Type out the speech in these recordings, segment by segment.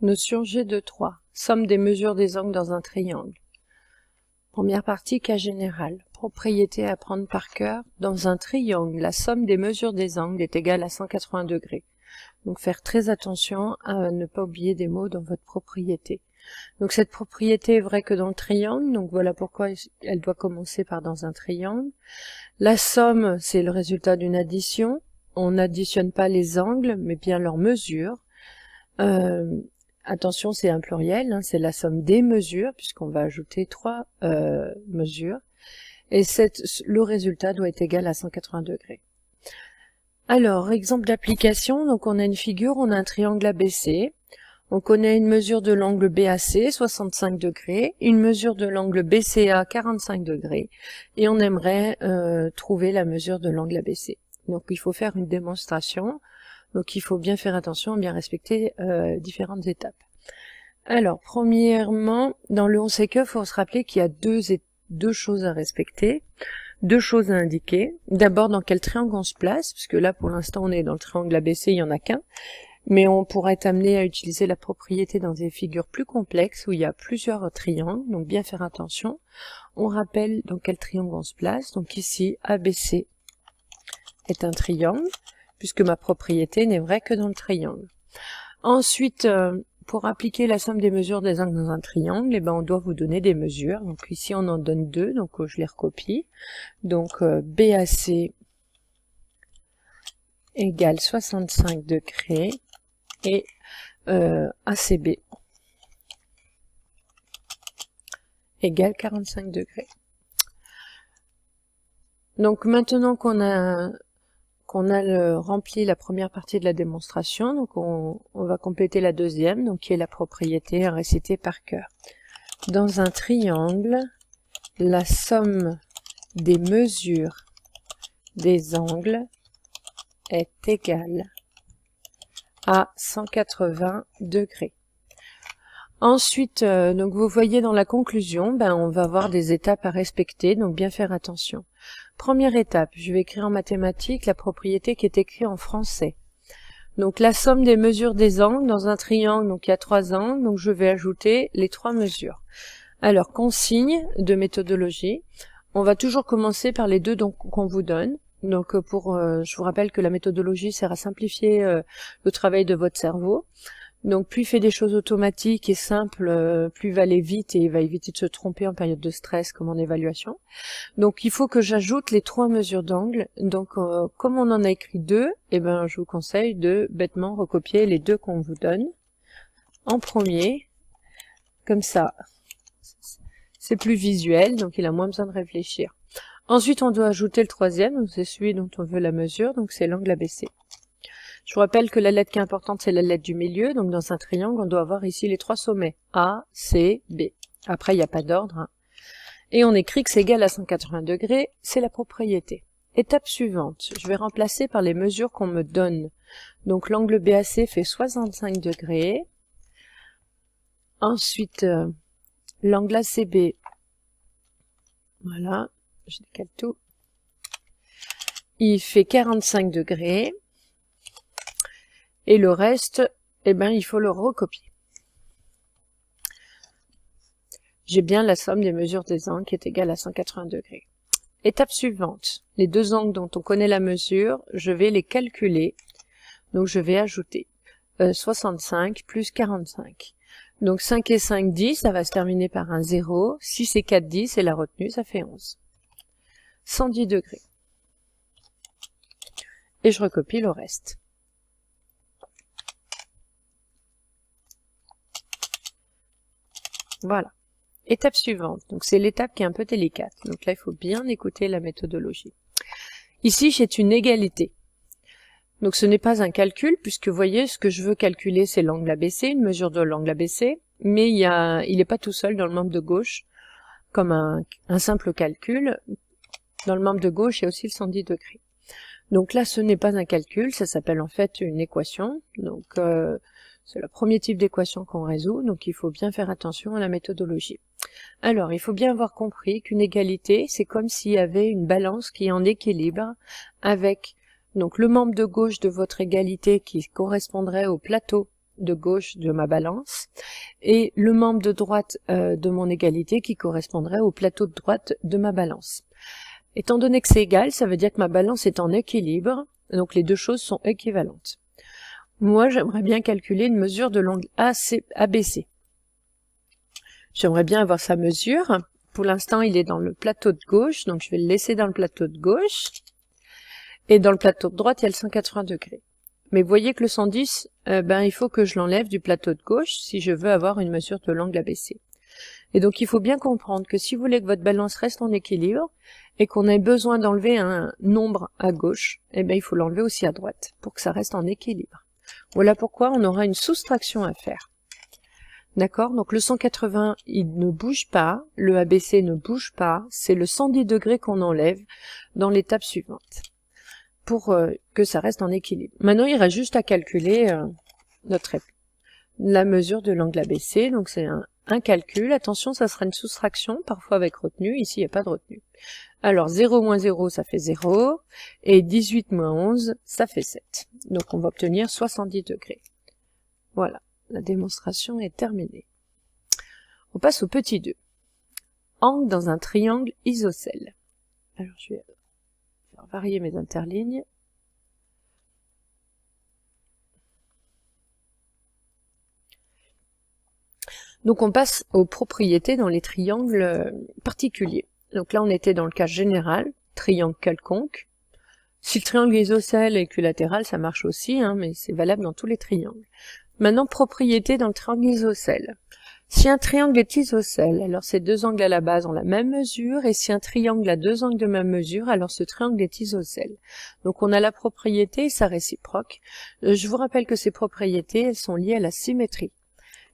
Notion G2.3. Somme des mesures des angles dans un triangle. Première partie, cas général. Propriété à prendre par cœur. Dans un triangle, la somme des mesures des angles est égale à 180 degrés. Donc faire très attention à ne pas oublier des mots dans votre propriété. Donc cette propriété est vraie que dans le triangle, donc voilà pourquoi elle doit commencer par dans un triangle. La somme, c'est le résultat d'une addition. On n'additionne pas les angles, mais bien leurs mesures. Attention, c'est un pluriel, hein, c'est la somme des mesures, puisqu'on va ajouter 3 mesures. Et le résultat doit être égal à 180 degrés. Alors, exemple d'application, donc on a une figure, on a un triangle ABC. On connaît une mesure de l'angle BAC, 65 degrés, une mesure de l'angle BCA, 45 degrés, et on aimerait trouver la mesure de l'angle ABC. Donc il faut faire une démonstration, donc il faut bien faire attention, bien respecter différentes étapes. Alors, premièrement, dans le on sait que, il faut se rappeler qu'il y a deux choses à respecter, deux choses à indiquer. D'abord, dans quel triangle on se place, puisque là, pour l'instant, on est dans le triangle ABC, il n'y en a qu'un. Mais on pourrait être amené à utiliser la propriété dans des figures plus complexes où il y a plusieurs triangles, donc bien faire attention. On rappelle dans quel triangle on se place, donc ici ABC est un triangle, puisque ma propriété n'est vraie que dans le triangle. Ensuite, pour appliquer la somme des mesures des angles dans un triangle, eh ben, on doit vous donner des mesures. Donc ici on en donne deux, donc je les recopie. Donc BAC égale 65 degrés. Et ACB égale 45 degrés. Donc maintenant qu'on a rempli la première partie de la démonstration, donc on va compléter la deuxième, donc qui est la propriété à réciter par cœur. Dans un triangle, la somme des mesures des angles est égale à 180 degrés. Ensuite, donc vous voyez dans la conclusion, on va avoir des étapes à respecter, donc bien faire attention. Première étape, je vais écrire en mathématiques la propriété qui est écrite en français. Donc la somme des mesures des angles dans un triangle, donc il y a 3 angles, donc je vais ajouter les 3 mesures. Alors consigne de méthodologie, on va toujours commencer par les deux qu'on vous donne. Donc je vous rappelle que la méthodologie sert à simplifier le travail de votre cerveau. Donc plus il fait des choses automatiques et simples, plus il va aller vite et il va éviter de se tromper en période de stress comme en évaluation. Donc il faut que j'ajoute les 3 mesures d'angle. Donc comme on en a écrit 2, je vous conseille de bêtement recopier les 2 qu'on vous donne en premier. Comme ça, c'est plus visuel, donc il a moins besoin de réfléchir. Ensuite, on doit ajouter le troisième, donc c'est celui dont on veut la mesure, donc c'est l'angle ABC. Je vous rappelle que la lettre qui est importante, c'est la lettre du milieu, donc dans un triangle, on doit avoir ici les 3 sommets, A, C, B. Après, il n'y a pas d'ordre, hein. Et on écrit que c'est égal à 180 degrés, c'est la propriété. Étape suivante, je vais remplacer par les mesures qu'on me donne. Donc l'angle BAC fait 65 degrés. Ensuite, l'angle ACB, voilà. Je décale tout. Il fait 45 degrés. Et le reste, il faut le recopier. J'ai bien la somme des mesures des angles qui est égale à 180 degrés. Étape suivante. Les 2 angles dont on connaît la mesure, je vais les calculer. Donc je vais ajouter 65 plus 45. Donc 5 et 5, 10, ça va se terminer par un 0. 6 et 4, 10, et la retenue, ça fait 11. 110 degrés. Et je recopie le reste. Voilà. Étape suivante. Donc c'est l'étape qui est un peu délicate. Donc là, il faut bien écouter la méthodologie. Ici, j'ai une égalité. Donc ce n'est pas un calcul, puisque vous voyez, ce que je veux calculer, c'est l'angle ABC, une mesure de l'angle ABC, mais il n'est pas tout seul dans le membre de gauche, comme un simple calcul. Dans le membre de gauche, il y a aussi le 110 degrés. Donc là, ce n'est pas un calcul, ça s'appelle en fait une équation. Donc c'est le premier type d'équation qu'on résout, donc il faut bien faire attention à la méthodologie. Alors, il faut bien avoir compris qu'une égalité, c'est comme s'il y avait une balance qui est en équilibre avec donc le membre de gauche de votre égalité qui correspondrait au plateau de gauche de ma balance et le membre de droite de mon égalité qui correspondrait au plateau de droite de ma balance. Étant donné que c'est égal, ça veut dire que ma balance est en équilibre, donc les deux choses sont équivalentes. Moi, j'aimerais bien calculer une mesure de l'angle ABC. J'aimerais bien avoir sa mesure. Pour l'instant, il est dans le plateau de gauche, donc je vais le laisser dans le plateau de gauche. Et dans le plateau de droite, il y a le 180 degrés. Mais vous voyez que le 110, il faut que je l'enlève du plateau de gauche si je veux avoir une mesure de l'angle ABC. Et donc, il faut bien comprendre que si vous voulez que votre balance reste en équilibre et qu'on ait besoin d'enlever un nombre à gauche, il faut l'enlever aussi à droite pour que ça reste en équilibre. Voilà pourquoi on aura une soustraction à faire. D'accord? Donc le 180, il ne bouge pas, le ABC ne bouge pas, c'est le 110 degrés qu'on enlève dans l'étape suivante pour que ça reste en équilibre. Maintenant, il reste juste à calculer la mesure de l'angle ABC. Donc c'est un calcul. Attention, ça sera une soustraction, parfois avec retenue. Ici, il n'y a pas de retenue. Alors 0 moins 0, ça fait 0. Et 18 moins 11, ça fait 7. Donc on va obtenir 70 degrés. Voilà, la démonstration est terminée. On passe au petit 2. Angle dans un triangle isocèle. Alors je vais varier mes interlignes. Donc on passe aux propriétés dans les triangles particuliers. Donc là on était dans le cas général, triangle quelconque. Si le triangle est isocèle et équilatéral, ça marche aussi, mais c'est valable dans tous les triangles. Maintenant, propriété dans le triangle isocèle. Si un triangle est isocèle, alors ces deux angles à la base ont la même mesure, et si un triangle a deux angles de même mesure, alors ce triangle est isocèle. Donc on a la propriété et sa réciproque. Je vous rappelle que ces propriétés, elles sont liées à la symétrie.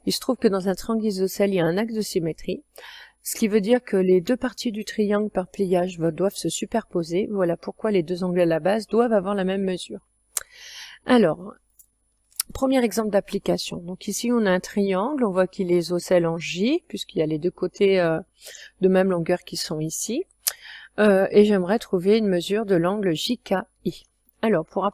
Il se trouve que dans un triangle isocèle, il y a un axe de symétrie, ce qui veut dire que les deux parties du triangle par pliage doivent se superposer. Voilà pourquoi les deux angles à la base doivent avoir la même mesure. Alors, premier exemple d'application. Donc ici, on a un triangle, on voit qu'il est isocèle en J, puisqu'il y a les deux côtés de même longueur qui sont ici. Et j'aimerais trouver une mesure de l'angle JKI. Alors, pour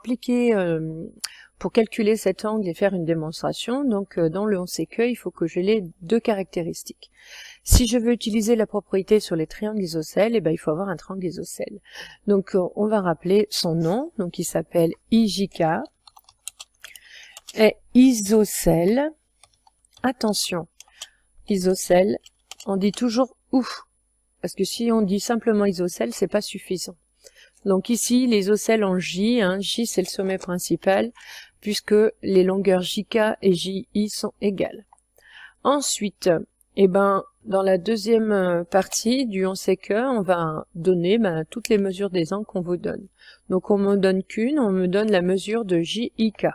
calculer cet angle et faire une démonstration, donc dans le on sait que, il faut que j'ai les deux caractéristiques. Si je veux utiliser la propriété sur les triangles isocèles, il faut avoir un triangle isocèle. Donc on va rappeler son nom, donc il s'appelle IJK, est isocèle. Attention, isocèle, on dit toujours ou, parce que si on dit simplement isocèle, c'est pas suffisant. Donc ici, les isocèles en J, J c'est le sommet principal, puisque les longueurs JK et JI sont égales. Ensuite, dans la deuxième partie du on sait que, on va donner toutes les mesures des angles qu'on vous donne. Donc on me donne qu'une, on me donne la mesure de JIK.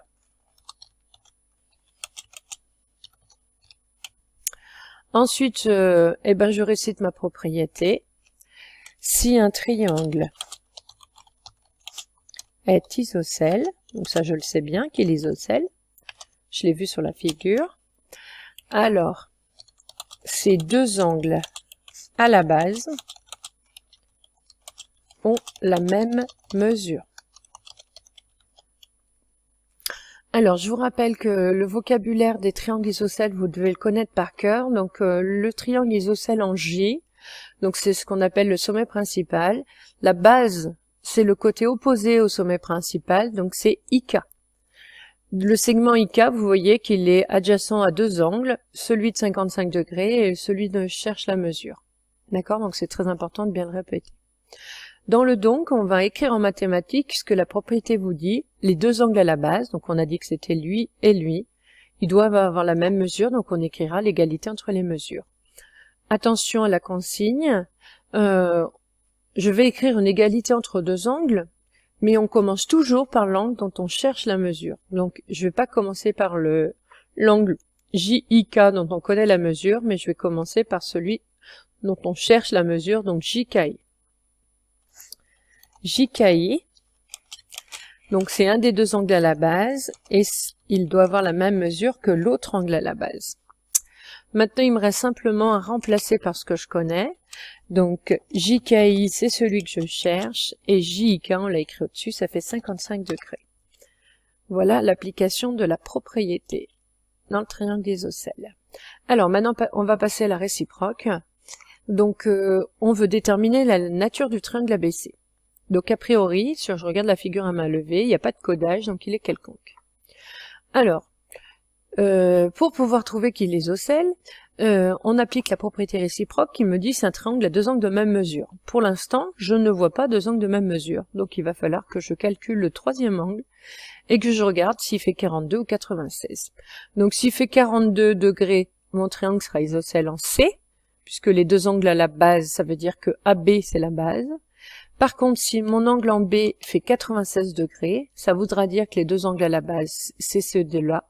Ensuite, je récite ma propriété. Si un triangle est isocèle, donc ça je le sais bien qu'il est isocèle, je l'ai vu sur la figure, alors ces deux angles à la base ont la même mesure. Alors, je vous rappelle que le vocabulaire des triangles isocèles, vous devez le connaître par cœur. Donc, le triangle isocèle en J, donc c'est ce qu'on appelle le sommet principal. La base, c'est le côté opposé au sommet principal, donc c'est IK. Le segment IK, vous voyez qu'il est adjacent à deux angles, celui de 55 degrés et celui de cherche la mesure. D'accord? Donc, c'est très important de bien le répéter. Dans le donc, on va écrire en mathématiques ce que la propriété vous dit, les deux angles à la base, donc on a dit que c'était lui et lui, ils doivent avoir la même mesure, donc on écrira l'égalité entre les mesures. Attention à la consigne, je vais écrire une égalité entre deux angles, mais on commence toujours par l'angle dont on cherche la mesure. Donc je vais pas commencer par l'angle JIK dont on connaît la mesure, mais je vais commencer par celui dont on cherche la mesure, donc JKI. JKI, donc c'est un des deux angles à la base et il doit avoir la même mesure que l'autre angle à la base. Maintenant, il me reste simplement à remplacer par ce que je connais. Donc JKI, c'est celui que je cherche et JIK, on l'a écrit au-dessus, ça fait 55 degrés. Voilà l'application de la propriété. dans le triangle isocèle. Alors maintenant, on va passer à la réciproque. Donc, on veut déterminer la nature du triangle ABC. Donc, a priori, si je regarde la figure à main levée, il n'y a pas de codage, donc il est quelconque. Alors, pour pouvoir trouver qu'il est isocèle, on applique la propriété réciproque qui me dit c'est un triangle à deux angles de même mesure. Pour l'instant, je ne vois pas deux angles de même mesure, donc il va falloir que je calcule le troisième angle et que je regarde s'il fait 42 ou 96. Donc s'il fait 42 degrés, mon triangle sera isocèle en C, puisque les deux angles à la base, ça veut dire que AB c'est la base. Par contre, si mon angle en B fait 96 degrés, ça voudra dire que les deux angles à la base, c'est ceux de là.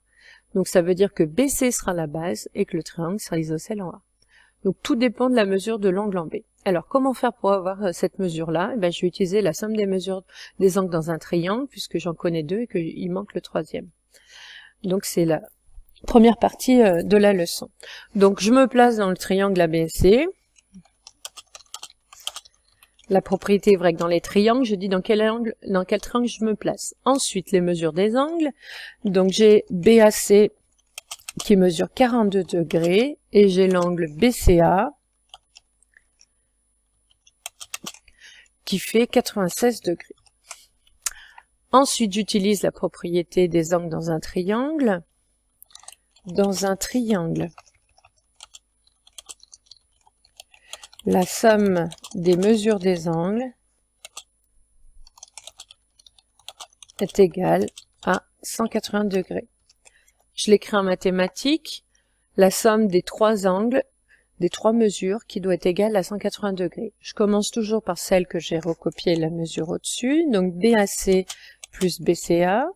Donc ça veut dire que BC sera la base et que le triangle sera isocèle en A. Donc tout dépend de la mesure de l'angle en B. Alors comment faire pour avoir cette mesure-là? Je vais utiliser la somme des mesures des angles dans un triangle, puisque j'en connais deux et qu'il manque le troisième. Donc c'est la première partie de la leçon. Donc je me place dans le triangle ABC. La propriété est vraie que dans les triangles, je dis dans quel triangle je me place. Ensuite, les mesures des angles. Donc j'ai BAC qui mesure 42 degrés et j'ai l'angle BCA qui fait 96 degrés. Ensuite, j'utilise la propriété des angles dans un triangle. Dans un triangle, la somme des mesures des angles est égale à 180 degrés. Je l'écris en mathématiques, la somme des trois angles, des trois mesures qui doit être égale à 180 degrés. Je commence toujours par celle que j'ai recopiée la mesure au-dessus, donc BAC plus BCA.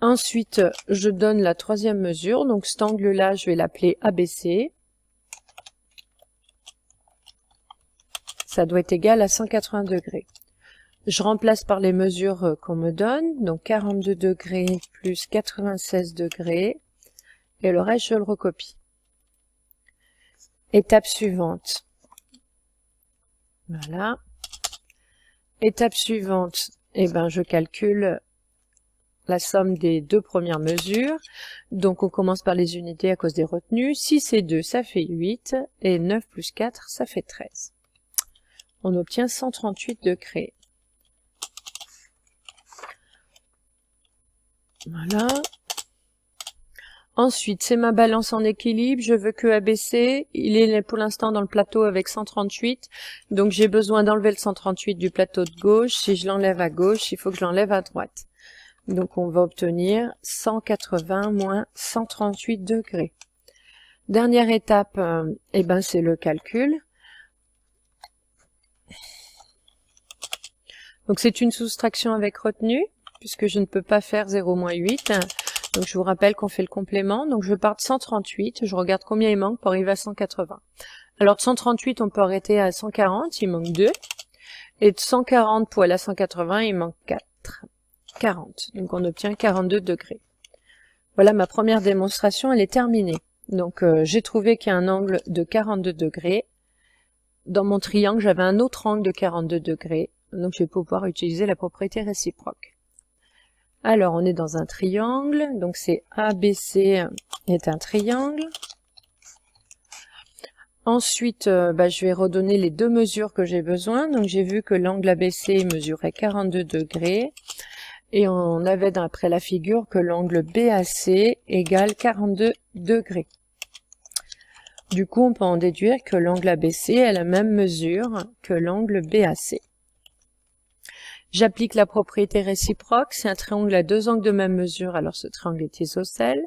Ensuite, je donne la troisième mesure, donc cet angle-là, je vais l'appeler ABC. Ça doit être égal à 180 degrés. Je remplace par les mesures qu'on me donne, donc 42 degrés plus 96 degrés, et le reste, je le recopie. Étape suivante. Voilà. Étape suivante, je calcule la somme des deux premières mesures. Donc on commence par les unités à cause des retenues. 6 et 2, ça fait 8, et 9 plus 4, ça fait 13. On obtient 138 degrés. Voilà. Ensuite, c'est ma balance en équilibre. Je veux que ABC, il est pour l'instant dans le plateau avec 138. Donc j'ai besoin d'enlever le 138 du plateau de gauche. Si je l'enlève à gauche, il faut que je l'enlève à droite. Donc on va obtenir 180 moins 138 degrés. Dernière étape, c'est le calcul. Donc c'est une soustraction avec retenue, puisque je ne peux pas faire 0 moins 8. Donc je vous rappelle qu'on fait le complément. Donc je pars de 138, je regarde combien il manque pour arriver à 180. Alors de 138, on peut arrêter à 140, il manque 2. Et de 140 pour aller à 180, il manque 40. Donc on obtient 42 degrés. Voilà, ma première démonstration, elle est terminée. Donc j'ai trouvé qu'il y a un angle de 42 degrés. Dans mon triangle, j'avais un autre angle de 42 degrés. Donc je vais pouvoir utiliser la propriété réciproque. Alors on est dans un triangle, donc c'est ABC est un triangle. Ensuite, je vais redonner les deux mesures que j'ai besoin. Donc j'ai vu que l'angle ABC mesurait 42 degrés. Et on avait d'après la figure que l'angle BAC égale 42 degrés. Du coup, on peut en déduire que l'angle ABC a la même mesure que l'angle BAC. J'applique la propriété réciproque. C'est un triangle à deux angles de même mesure, alors ce triangle est isocèle.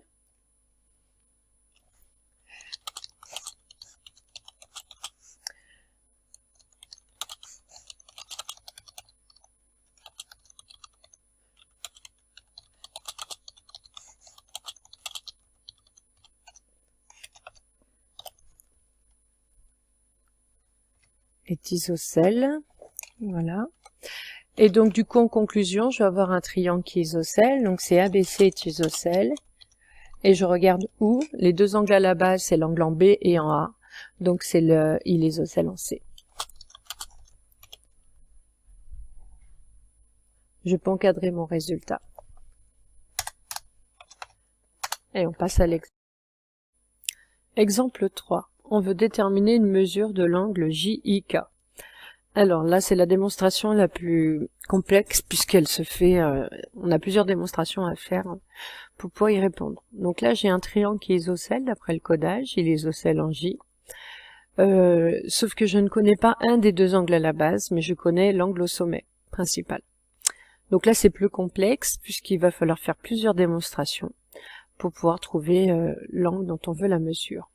Est isocèle, voilà. Et donc du coup en conclusion, je vais avoir un triangle qui est isocèle, donc c'est ABC est isocèle, et je regarde où, les deux angles à la base c'est l'angle en B et en A, donc il est isocèle en C. Je peux encadrer mon résultat. Et on passe à l'exemple. Exemple 3. On veut déterminer une mesure de l'angle JIK. Alors là, c'est la démonstration la plus complexe puisqu'elle se fait... on a plusieurs démonstrations à faire pour pouvoir y répondre. Donc là, j'ai un triangle qui est isocèle d'après le codage. Il est isocèle en J. Sauf que je ne connais pas un des deux angles à la base, mais je connais l'angle au sommet principal. Donc là, c'est plus complexe puisqu'il va falloir faire plusieurs démonstrations pour pouvoir trouver l'angle dont on veut la mesure.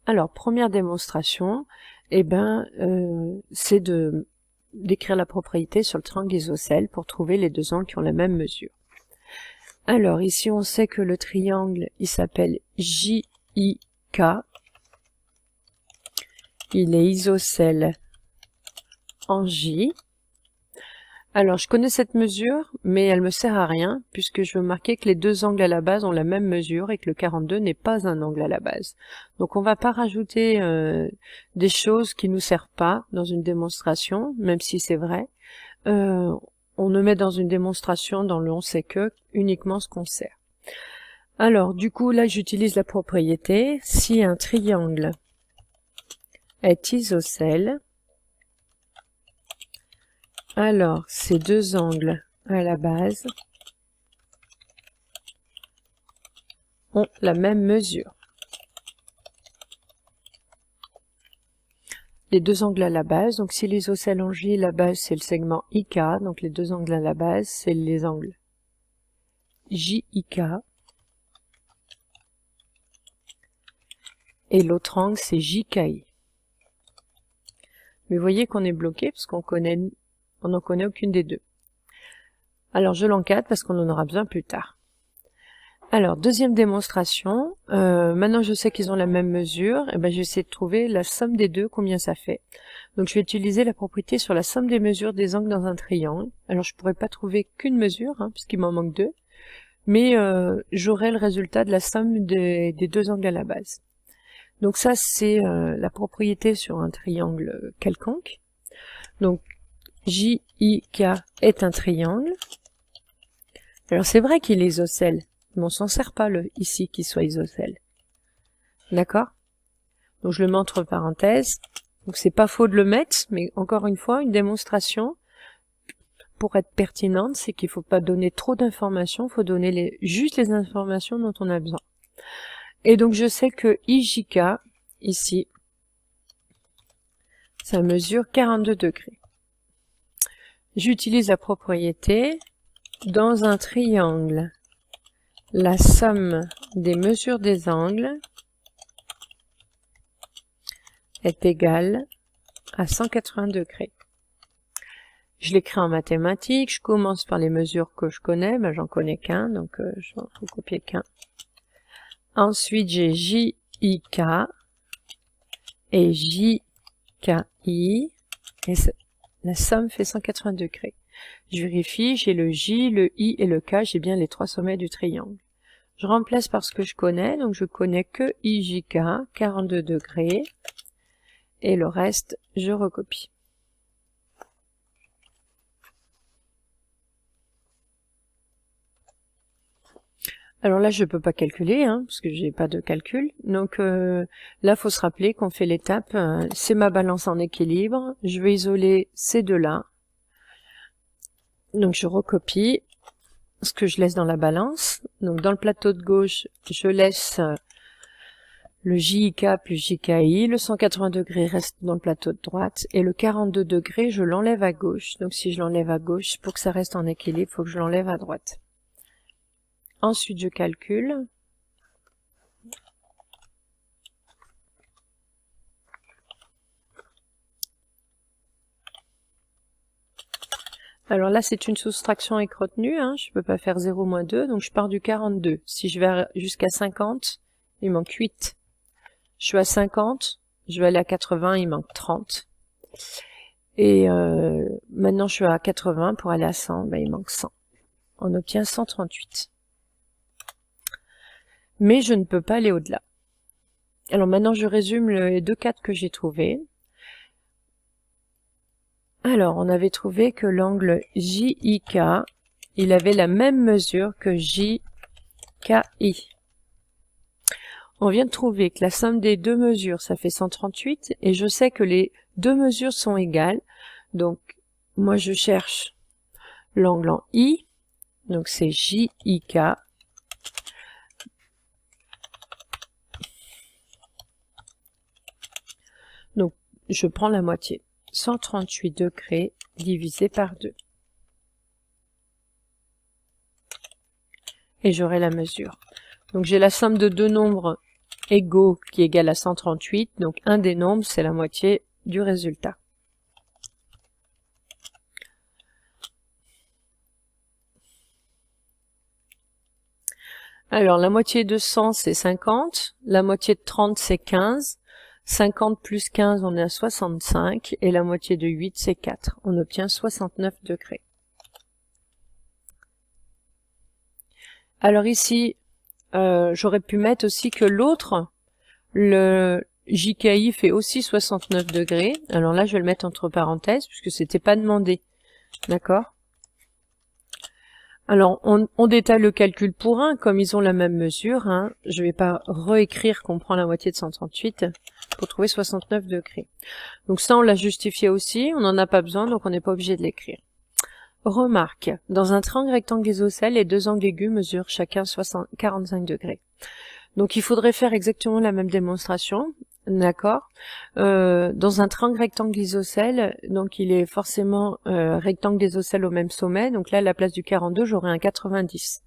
Alors, première démonstration, c'est d'écrire la propriété sur le triangle isocèle pour trouver les deux angles qui ont la même mesure. Alors, ici, on sait que le triangle, il s'appelle JIK. Il est isocèle en J. Alors, je connais cette mesure, mais elle me sert à rien, puisque je veux marquer que les deux angles à la base ont la même mesure et que le 42 n'est pas un angle à la base. Donc, on va pas rajouter des choses qui nous servent pas dans une démonstration, même si c'est vrai. On ne met dans une démonstration, dans le on sait que, uniquement ce qu'on sert. Alors, du coup, là, j'utilise la propriété. Si un triangle est isocèle, alors ces deux angles à la base ont la même mesure. Les deux angles à la base, donc si l'isocèle en J, la base c'est le segment IK, donc les deux angles à la base c'est les angles JIK, et l'autre angle c'est JKI. Mais vous voyez qu'on est bloqué parce qu'on n'en connaît aucune des deux. Alors je l'encadre parce qu'on en aura besoin plus tard. Alors deuxième démonstration, maintenant je sais qu'ils ont la même mesure, et je vais essayer de trouver la somme des deux, combien ça fait. Donc je vais utiliser la propriété sur la somme des mesures des angles dans un triangle. Alors je pourrais pas trouver qu'une mesure, puisqu'il m'en manque deux, mais j'aurai le résultat de la somme des deux angles à la base. Donc ça c'est la propriété sur un triangle quelconque. Donc JIK est un triangle. Alors c'est vrai qu'il est isocèle, mais on s'en sert pas ici qu'il soit isocèle. D'accord? Donc je le mets entre parenthèses. Donc c'est pas faux de le mettre, mais encore une fois, une démonstration, pour être pertinente, c'est qu'il faut pas donner trop d'informations, il faut donner juste les informations dont on a besoin. Et donc je sais que IJK, ici, ça mesure 42 degrés. J'utilise la propriété dans un triangle. La somme des mesures des angles est égale à 180 degrés. Je l'écris en mathématiques, je commence par les mesures que je connais, j'en connais qu'un, donc je vais en recopier qu'un. Ensuite j'ai JIK et JKI, et la somme fait 180 degrés. Je vérifie, j'ai le J, le I et le K, j'ai bien les trois sommets du triangle. Je remplace par ce que je connais, donc je connais que IJK, 42 degrés, et le reste, je recopie. Alors là, je peux pas calculer, parce que j'ai pas de calcul. Donc là, faut se rappeler qu'on fait l'étape, c'est ma balance en équilibre, je vais isoler ces deux-là. Donc je recopie ce que je laisse dans la balance. Donc dans le plateau de gauche, je laisse le JIK plus JKI, le 180 degrés reste dans le plateau de droite, et le 42 degrés, je l'enlève à gauche. Donc si je l'enlève à gauche, pour que ça reste en équilibre, il faut que je l'enlève à droite. Ensuite, je calcule. Alors là, c'est une soustraction avec retenue, je peux pas faire 0 moins 2, donc je pars du 42. Si je vais jusqu'à 50, il manque 8. Je suis à 50, je vais aller à 80, il manque 30. Et maintenant, je suis à 80, pour aller à 100, il manque 100. On obtient 138. Mais je ne peux pas aller au-delà. Alors maintenant, je résume les deux cas que j'ai trouvés. Alors, on avait trouvé que l'angle JIK, il avait la même mesure que JKI. On vient de trouver que la somme des deux mesures, ça fait 138, et je sais que les deux mesures sont égales. Donc, moi, je cherche l'angle en I, donc c'est JIK. Donc, je prends la moitié. 138 degrés divisé par 2. Et j'aurai la mesure. Donc, j'ai la somme de deux nombres égaux qui est égale à 138. Donc, un des nombres, c'est la moitié du résultat. Alors, la moitié de 100, c'est 50. La moitié de 30, c'est 15. 50 plus 15, on est à 65. Et la moitié de 8, c'est 4. On obtient 69 degrés. Alors ici, j'aurais pu mettre aussi que l'autre, le JKI fait aussi 69 degrés. Alors là, je vais le mettre entre parenthèses, puisque c'était pas demandé. D'accord ? Alors, on détaille le calcul pour 1, comme ils ont la même mesure. Hein, je vais pas réécrire qu'on prend la moitié de 138 pour trouver 69 degrés. Donc ça, on l'a justifié aussi, on n'en a pas besoin, donc on n'est pas obligé de l'écrire. Remarque, dans un triangle rectangle isocèle, les deux angles aigus mesurent chacun 45 degrés. Donc il faudrait faire exactement la même démonstration, d'accord. Dans un triangle rectangle isocèle, donc il est forcément rectangle isocèle au même sommet, donc là à la place du 42, j'aurai un 90.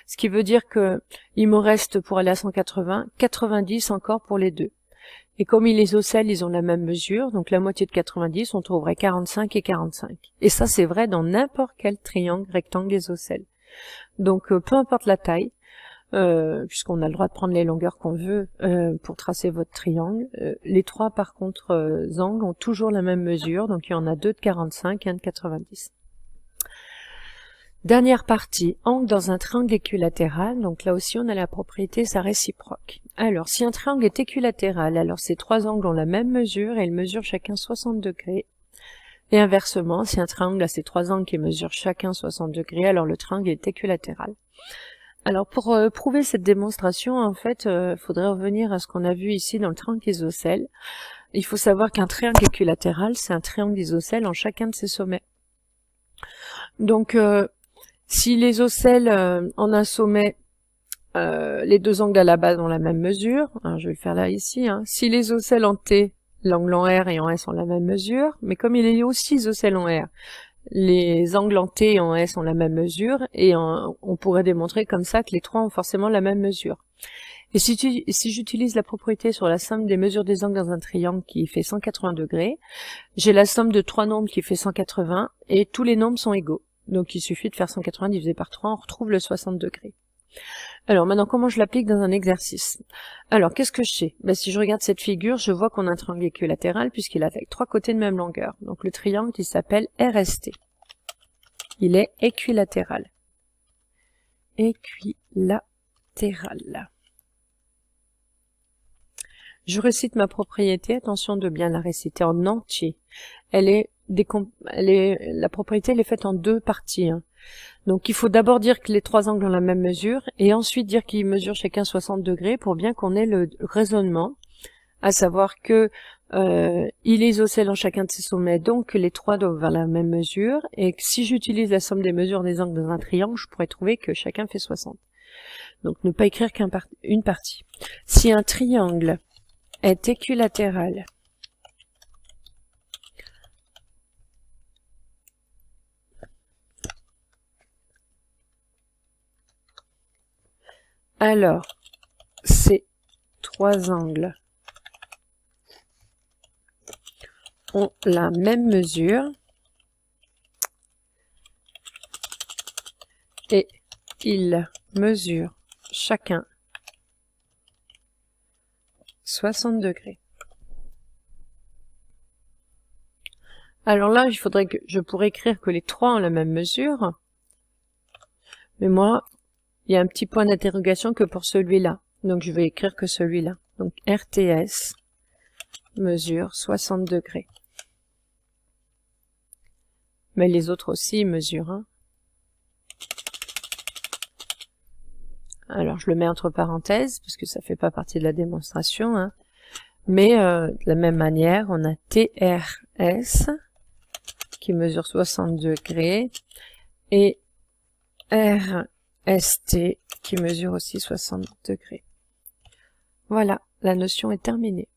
Ce qui veut dire que il me reste pour aller à 180, 90 encore pour les deux. Et comme les isocèles, ils ont la même mesure, donc la moitié de 90, on trouverait 45 et 45. Et ça, c'est vrai dans n'importe quel triangle rectangle isocèle. Donc, peu importe la taille, puisqu'on a le droit de prendre les longueurs qu'on veut pour tracer votre triangle, les trois, par contre, angles ont toujours la même mesure, donc il y en a deux de 45 et un de 90. Dernière partie, angle dans un triangle équilatéral. Donc là aussi, on a la propriété sa réciproque. Alors, si un triangle est équilatéral, alors ces trois angles ont la même mesure et ils mesurent chacun 60 degrés. Et inversement, si un triangle a ces trois angles qui mesurent chacun 60 degrés, alors le triangle est équilatéral. Alors, pour prouver cette démonstration, en fait, faudrait revenir à ce qu'on a vu ici dans le triangle isocèle. Il faut savoir qu'un triangle équilatéral, c'est un triangle isocèle en chacun de ses sommets. Donc, si les isocèles en un sommet, les deux angles à la base ont la même mesure, alors je vais le faire là ici, hein. Si les isocèles en T, l'angle en R et en S ont la même mesure, mais comme il est aussi isocèle en R, les angles en T et en S ont la même mesure, et on pourrait démontrer comme ça que les trois ont forcément la même mesure. Et si j'utilise la propriété sur la somme des mesures des angles dans un triangle qui fait 180 degrés, j'ai la somme de trois nombres qui fait 180, et tous les nombres sont égaux. Donc il suffit de faire 180 divisé par 3, on retrouve le 60 degrés. Alors maintenant, comment je l'applique dans un exercice? Alors, qu'est-ce que je sais? Ben, si je regarde cette figure, je vois qu'on a un triangle équilatéral puisqu'il a avec trois côtés de même longueur. Donc le triangle qui s'appelle RST. Il est équilatéral. Équilatéral. Je récite ma propriété, attention de bien la réciter en entier. La propriété elle est faite en deux parties. Hein. Donc il faut d'abord dire que les trois angles ont la même mesure et ensuite dire qu'ils mesurent chacun 60 degrés pour bien qu'on ait le raisonnement, à savoir que il est isocèle en chacun de ses sommets, donc que les trois doivent avoir la même mesure et que si j'utilise la somme des mesures des angles dans un triangle, je pourrais trouver que chacun fait 60. Donc ne pas écrire qu'une partie. Si un triangle est équilatéral, alors ces trois angles ont la même mesure et ils mesurent chacun 60 degrés. Alors là, il faudrait que je pourrais écrire que les trois ont la même mesure, mais moi, il y a un petit point d'interrogation que pour celui-là. Donc je vais écrire que celui-là. Donc RTS mesure 60 degrés. Mais les autres aussi mesurent. Hein. alors je le mets entre parenthèses parce que ça fait pas partie de la démonstration, hein. Mais de la même manière, on a TRS qui mesure 60 degrés et RST qui mesure aussi 60 degrés. Voilà, la notion est terminée.